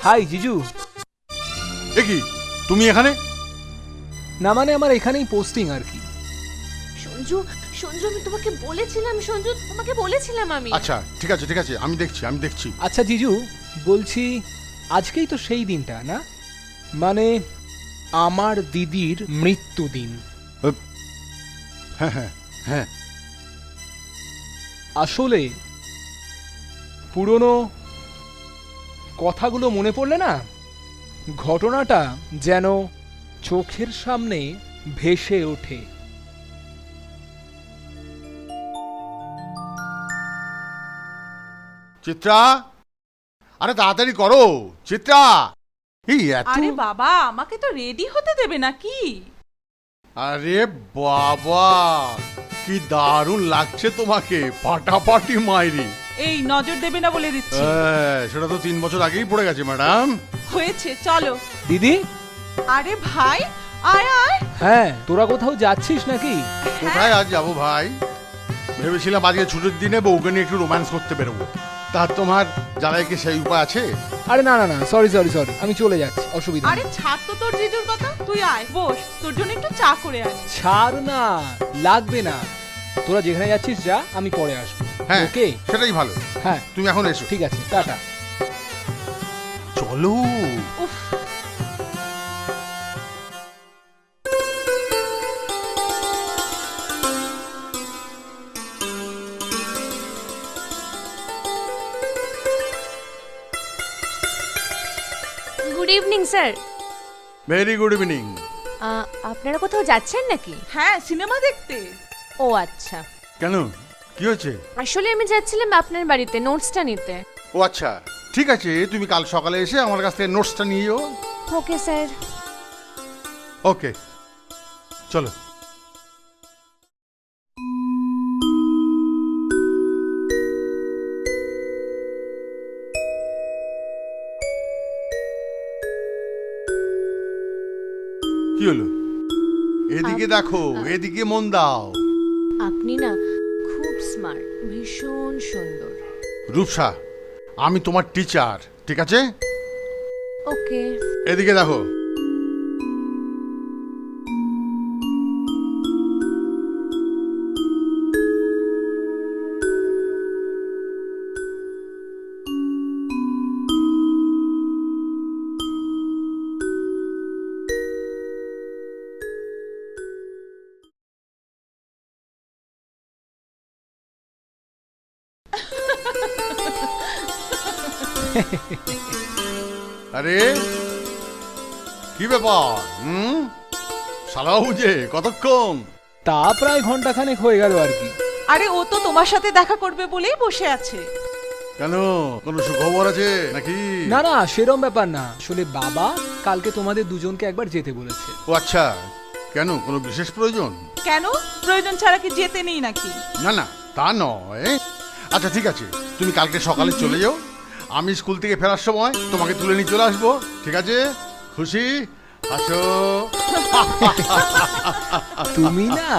High জিজু। এ কি তুমি এখানে? না মানে আমার এখানেই পোস্টিং আর কি। সঞ্জু, সঞ্জু আমি তোমাকে বলেছিলাম, সঞ্জু তোমাকে বলেছিলাম আমি। আচ্ছা ঠিক আছে ঠিক আছে, আমি দেখছি। আচ্ছা জিজু, বলছি আজকেই তো সেই দিনটা না, মানে আমার দিদির মৃত্যুদিন। হ্যাঁ হ্যাঁ হ্যাঁ। আসলে পুরনো কথাগুলো মনে পড়লে না, ঘটনাটা যেন চোখের সামনে ভেসে ওঠে। চিত্রা, আরে তাড়াতাড়ি করো চিত্রা। এই এত, আরে বাবা, আমাকে তো রেডি হতে দেবে নাকি? আরে বাবা কি দারুণ লাগছে তোমাকে, পাটাপাটি মাইরি। এই নজর দেবে না বলে দিচ্ছি। সেটা তো 3 বছর আগেই পড়ে গেছে ম্যাডাম। হয়েছে, চলো। দিদি, আরে ভাই, আয় আয়। হ্যাঁ তোরা কোথাও যাচ্ছিস নাকি? কোথায় আজ যাবো ভাই, ভেবেছিলাম আজকে ছুটির দিনে বউকে নিয়ে একটু রোম্যান্স করতে বেরোবো। তা তোমার জানাইকে সেই উপায় আছে? আরে না না না, সরি সরি সরি, আমি চলে যাচ্ছি, অসুবিধা আরে নেই। ছাড় তো তোর জিজুর কথা, তুই আয় বস, তোর জন্য একটু চা করে আনি। ছাড় না, লাগবে না, তোরা যেখানে যাচ্ছিস যা, আমি পরে আসবো। হ্যাঁ ওকে, সেটাই ভালো। হ্যাঁ তুমি এখন এসো। ঠিক আছে, টাটা। চলো। উফ, good evening sir. Very good evening. আপনারা কোথাও যাচ্ছেন নাকি? হ্যাঁ সিনেমা দেখতে। ও আচ্ছা, কেন, কি হয়েছে? আসলে আমি যাচ্ছিলাম আপনার বাড়িতে নোটসটা নিতে। ও আচ্ছা ঠিক আছে, তুমি কাল সকালে এসে আমার কাছ থেকে নোটসটা নিয়ে যাও। Okay sir. ওকে চলো। কি হলো, এদিকে দেখো, এদিকে মন দাও। আপনি না খুব স্মার্ট, ভীষণ সুন্দর। রূপসা, আমি তোমার টিচার, ঠিক আছে? ওকে। এদিকে দেখো। আরে কি ব্যাপার, শালাও যে কতক্ষণ? তা প্রায় ঘন্টাখানেক হয়ে গেল আর কি। আরে ও তো তোমার সাথে দেখা করবে বলেই বসে আছে। কেন, কোনো সুখবর আছে নাকি? না না, সেরম ব্যাপার না, আসলে বাবা কালকে তোমাদের দুজনকে একবার যেতে বলেছে। ও আচ্ছা, কেন, কোনো বিশেষ প্রয়োজন? কেন, প্রয়োজন ছাড়া কি যেতে নেই নাকি? না না তা নয়। আচ্ছা ঠিক আছে, তুমি কালকে সকালে চলে যাও, আমি স্কুল থেকে ফেরার সময় তোমাকে তুলে নিয়ে চলে আসবো, ঠিক আছে? খুশি? আসো। তুমি না,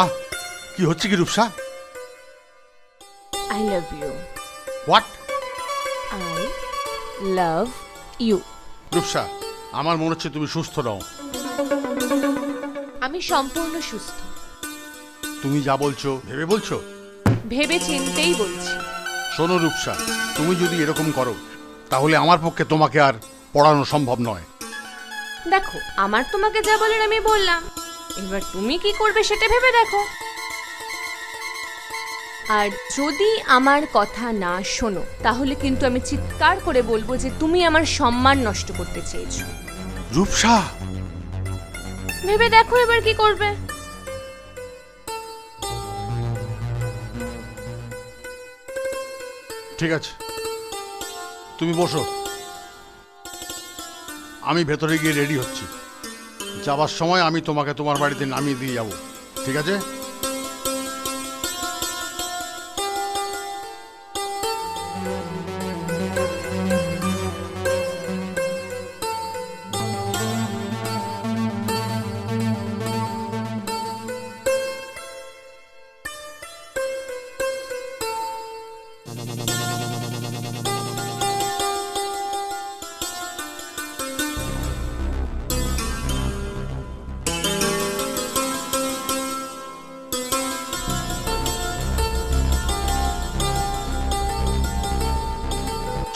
আহ, কি হচ্ছে কি Rupsa? I love you. What? I love you. Rupsa, আমার মনে হচ্ছে তুমি সুস্থ নও। আমি সম্পূর্ণ সুস্থ। তুমি যা বলছো ভেবে বলছো? ভেবে চিন্তেই বলছি। শোনো রূপসা, তুমি যদি এরকম করো তাহলে আমার পক্ষে তোমাকে আর পড়ানো সম্ভব নয়। দেখো, আমার তোমাকে যা বলার আমি বললাম, এবার তুমি কি করবে সেটা ভেবে দেখো। আর যদি আমার কথা না শোনো তাহলে কিন্তু আমি চিৎকার করে বলবো যে তুমি আমার সম্মান নষ্ট করতে চেয়েছো। রূপসা, ভেবে দেখো এবার কি করবে। ঠিক আছে, তুমি বসো, আমি ভেতরে গিয়ে রেডি হচ্ছি। যাবার সময় আমি তোমাকে তোমার বাড়িতে নামিয়ে দিয়ে যাব, ঠিক আছে?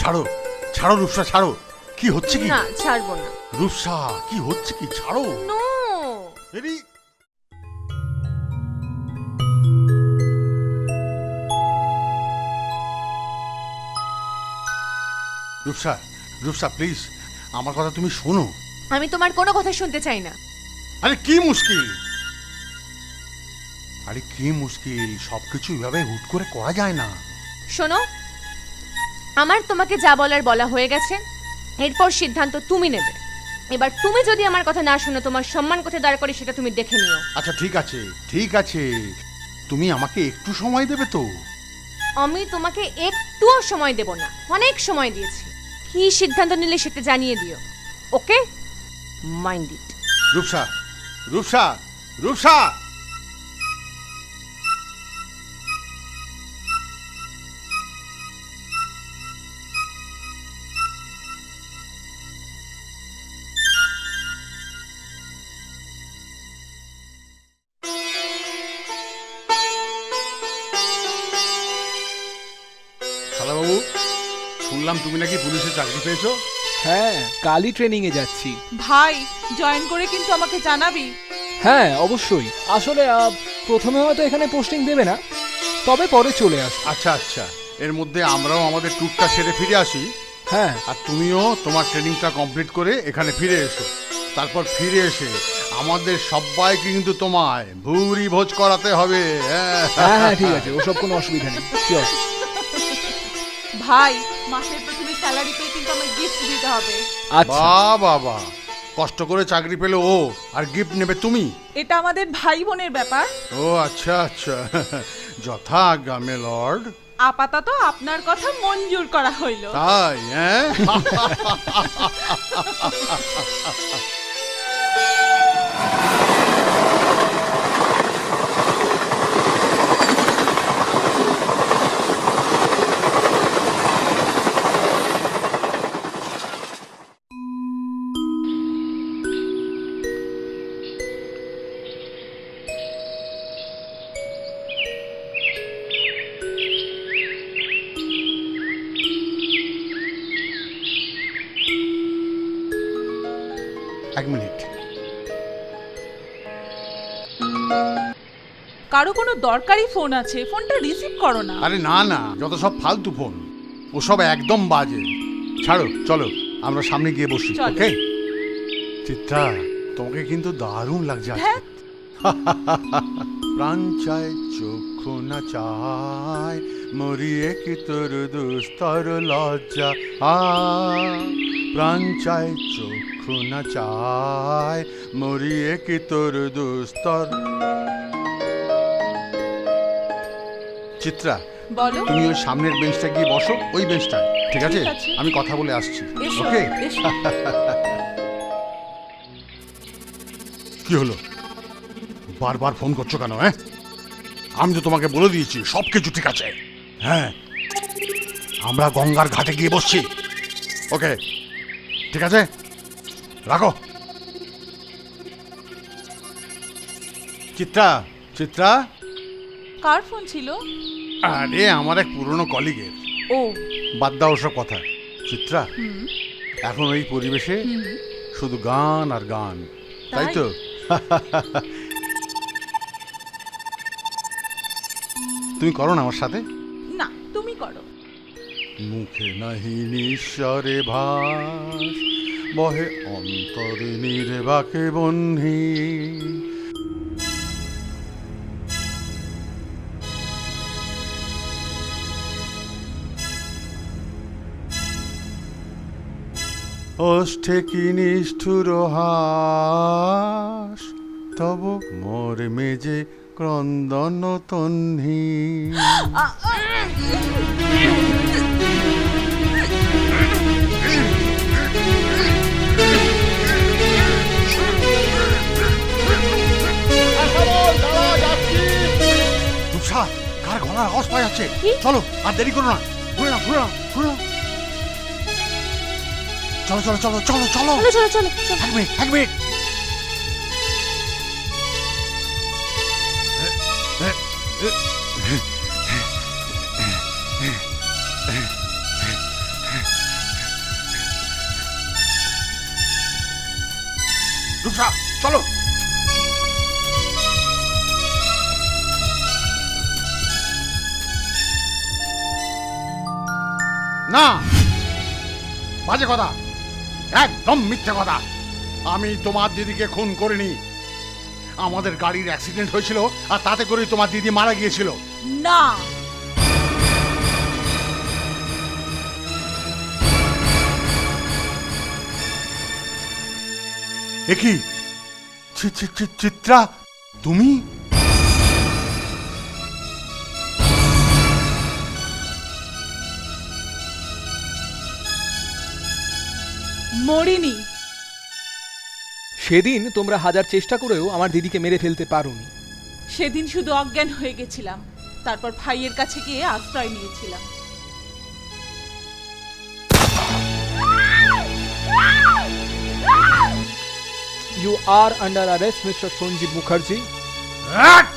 ছাড়ো ছাড়ো রূপসা, ছাড়ো। কি হচ্ছে কি? না, ছাড়বো না। রূপসা, কি হচ্ছে কি? ছাড়ো। নো। এরি রূপসা, রূপসা প্লিজ, আমার কথা তুমি শোনো। আমি তোমার কোনো কথা শুনতে চাই না। আরে কি মুশকিল, আরে কি মুশকিল, সবকিছু এভাবে হুট করে করা যায় না। শোনো, আমার তোমাকে যা বলার বলা হয়ে গেছে, এরপর সিদ্ধান্ত তুমি নেবে। এবার তুমি যদি আমার কথা না শুনো তোমার সম্মান কোথায় দাঁড় করে সেটা তুমি দেখে নিও। আচ্ছা ঠিক আছে, ঠিক আছে, তুমি আমাকে একটু সময় দেবে তো? আমি তোমাকে একটুও সময় দেব না, অনেক সময় দিয়েছি। কি সিদ্ধান্ত নিলে সেটা জানিয়ে দিও, okay? Mind it. Rupsa, Rupsa, Rupsa. বাবু, শুনলাম তুমি নাকি পুলিশে চাকরি পেয়েছো? হ্যাঁ, কালই ট্রেনিং এ যাচ্ছি। ভাই, জয়েন করে কিন্তু আমাকে জানাবি। হ্যাঁ অবশ্যই। আসলে প্রথমে হয়তো এখানে পোস্টিং দেবে না, তবে পরে চলে আসবে। আচ্ছা আচ্ছা, এর মধ্যে আমরাও আমাদের ট্যুরটা সেরে ফিরে আসি। হ্যাঁ, আর তুমিও তোমার ট্রেনিংটা কমপ্লিট করে এখানে ফিরে এসো। তারপর ফিরে এসে আমাদের সবাইকে কিন্তু তোমায় ভুরি ভোজ করাতে হবে। হ্যাঁ হ্যাঁ ঠিক আছে, ওসব কোনো অসুবিধা নেই। শিওর। ভাই, মাসের প্রথমে স্যালারি পেয়ে কিন্তু আমাকে গিফট দিতে হবে। আচ্ছা, বাহ বাবা, কষ্ট করে চাকরি পেলো ও, আর গিফট নেবে তুমি? এটা আমাদের ভাই বোনের ব্যাপার। ও আচ্ছা আচ্ছা, যথা আজ্ঞা মে লর্ড। আপাতত আপনার কথা মঞ্জুর করা হইল। তাই? হ্যাঁ। এক মিনিট। কারো কোনো দরকারি ফোন আছে, ফোনটা রিসিভ করো না। আরে না না, যত সব ফালতু ফোন, ওসব একদম বাজে। ছাড়ো, চলো আমরা সামনে গিয়ে বসি। চলো। ওকে চিত্রা, তোমাকে কিন্তু দারুণ লাগছে আজকে। হ্যাঁ। প্রাণ চায় চক্ষু না চায়, মরিয়ে কি তোর দুস্তর লজ্জা। প্রাণ চায় চক্ষু না চায়, মরিয়ে কি তোর দুস্তর। চিত্রা, বলো। তুমি ওই সামনের বেঞ্চটা গিয়ে বসো, ওই বেঞ্চটায়, ঠিক আছে? ঠিক আছে। আমি কথা বলে আসছি। এসো, ওকে? এসো। কি হলো, বারবার ফোন করছো কেন? হ্যাঁ, আমি তো তোমাকে বলে দিয়েছি সব কিছু ঠিক আছে। হ্যাঁ, আমরা গঙ্গার ঘাটে গিয়ে বসছি। ওকে, ঠিক আছে, রাখো। চিত্রা, চিত্রা। কার ফোন ছিল? আরে আমার এক পুরনো কলিগের। ও, বাদ দাও ওসব কথা। চিত্রা, হুম, এখন ওই পরিবেশে হুম। শুধু গান আর গান, তাই তাই? তো? তুমি করো না আমার সাথে। না তুমি করো। মুখে নাহি নিঃস্বরে ভাস, বহে অন্তরে নির্বাকে বহ্নি। ওষ্ঠে কি নিষ্ঠুর হাস, তব মোর মেজে ক্রন্দন তন্নি। রূপসা, কার গলার আওয়াজ পাওয়া যাচ্ছে? চলো, আর দেরি করো না, ঘুরে না, ঘুরে না, ঘুরে না। চলো চলো চলো চলো চলো। চলো চলো চলো চলো। এক মিনিট, এক মিনিট। রূপসা, চলো। না, বাজে কথা, একদম মিথ্যে কথা। আমি তোমার দিদিকে খুন করিনি। আমাদের গাড়ির অ্যাক্সিডেন্ট হয়েছিল, আর তাতে করে তোমার দিদি মারা গিয়েছিল। না, এ কি চিত্রা, তুমি? মরিনি। সেদিন তোমরা হাজার চেষ্টা করেও আমার দিদিকে মেরে ফেলতে পারোনি। সেদিন শুধু অজ্ঞান হয়ে গেছিলাম, তারপর ভাইয়ের কাছে গিয়ে আশ্রয় নিয়েছিলাম। You are under arrest, Mr. Sanjeev Mukherjee. আট!